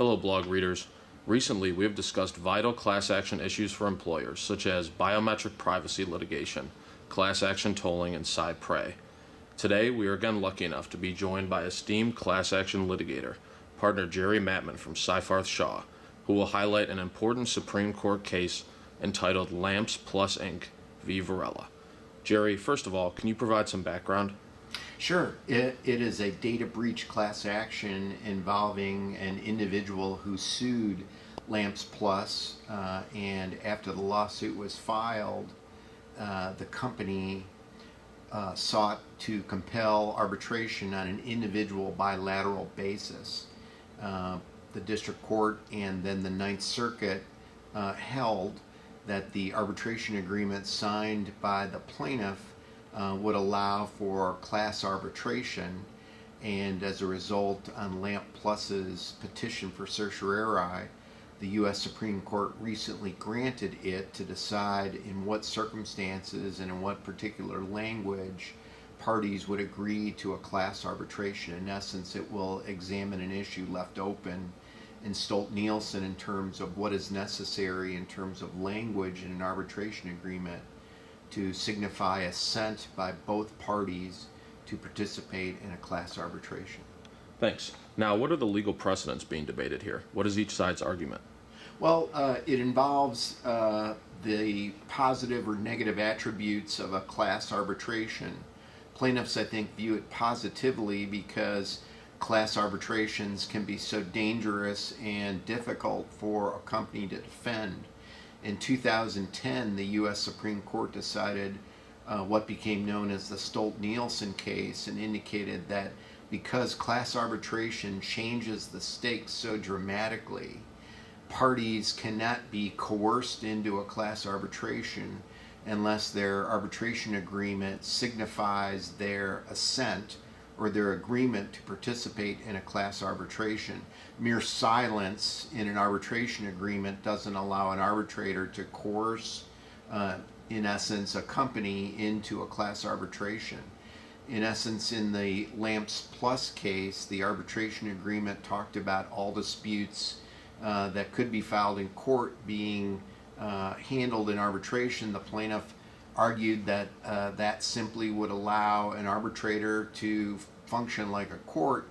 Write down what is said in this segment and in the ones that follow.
Hello, blog readers. Recently, we have discussed vital class action issues for employers, such as biometric privacy litigation, class action tolling, and cypre. Today, we are again lucky enough to be joined by esteemed class action litigator, partner Jerry Mattman from Seyfarth Shaw, who will highlight an important Supreme Court case entitled Lamps Plus Inc. v. Varela. Jerry, first of all, can you provide some background? Sure. It is a data breach class action involving an individual who sued Lamps Plus, and after the lawsuit was filed, the company sought to compel arbitration on an individual bilateral basis. The district court and then the Ninth Circuit held that the arbitration agreement signed by the plaintiff would allow for class arbitration, and as a result, on Lamp Plus's petition for certiorari, the U.S. Supreme Court recently granted it to decide in what circumstances and in what particular language parties would agree to a class arbitration. In essence, it will examine an issue left open in Stolt-Nielsen in terms of what is necessary in terms of language in an arbitration agreement to signify assent by both parties to participate in a class arbitration. Thanks. Now, what are the legal precedents being debated here? What is each side's argument? Well, it involves the positive or negative attributes of a class arbitration. Plaintiffs, I think, view it positively because class arbitrations can be so dangerous and difficult for a company to defend. In 2010, the U.S. Supreme Court decided what became known as the Stolt-Nielsen case and indicated that because class arbitration changes the stakes so dramatically, parties cannot be coerced into a class arbitration unless their arbitration agreement signifies their assent or their agreement to participate in a class arbitration. Mere silence in an arbitration agreement doesn't allow an arbitrator to coerce, in essence, a company into a class arbitration. In essence, in the Lamps Plus case, the arbitration agreement talked about all disputes that could be filed in court being handled in arbitration. The plaintiff argued that that simply would allow an arbitrator to function like a court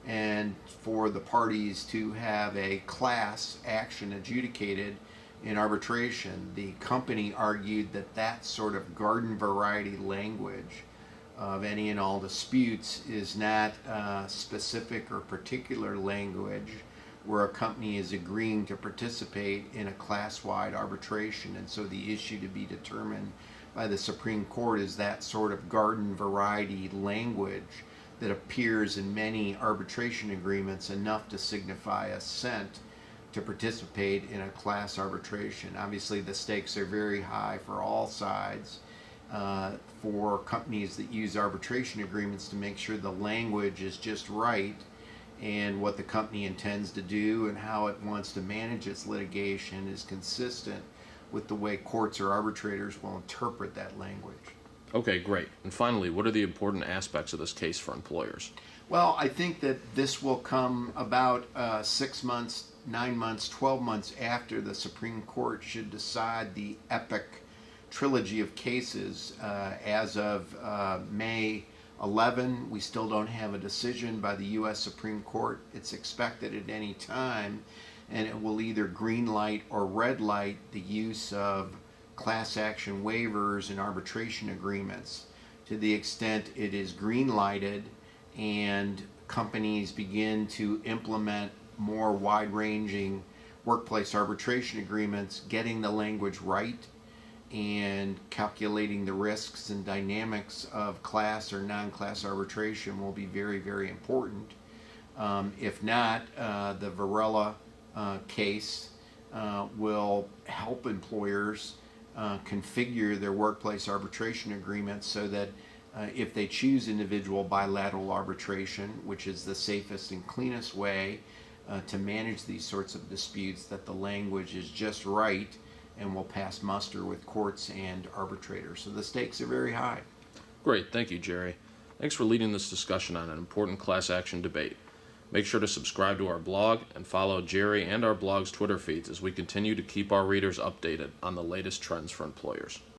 and for the parties to have a class action adjudicated in arbitration. The company argued that that sort of garden variety language of any and all disputes is not specific or particular language where a company is agreeing to participate in a class-wide arbitration, and so the issue to be determined by the Supreme Court is that sort of garden variety language that appears in many arbitration agreements enough to signify assent to participate in a class arbitration. Obviously, the stakes are very high for all sides, for companies that use arbitration agreements to make sure the language is just right and what the company intends to do and how it wants to manage its litigation is consistent with the way courts or arbitrators will interpret that language. Okay, great. And finally, what are the important aspects of this case for employers? Well, I think that this will come about 6 months, 9 months, 12 months after the Supreme Court should decide the epic trilogy of cases. As of May 11, we still don't have a decision by the U.S. Supreme Court. It's expected at any time, and it will either green light or red light the use of class action waivers and arbitration agreements. To the extent it is green lighted and companies begin to implement more wide-ranging workplace arbitration agreements, getting the language right and calculating the risks and dynamics of class or non-class arbitration will be very, very important. If not, the Varela case will help employers configure their workplace arbitration agreements so that if they choose individual bilateral arbitration, which is the safest and cleanest way to manage these sorts of disputes, that the language is just right and will pass muster with courts and arbitrators. So the stakes are very high. Great, thank you, Jerry. Thanks for leading this discussion on an important class action debate. Make sure to subscribe to our blog and follow Jerry and our blog's Twitter feeds as we continue to keep our readers updated on the latest trends for employers.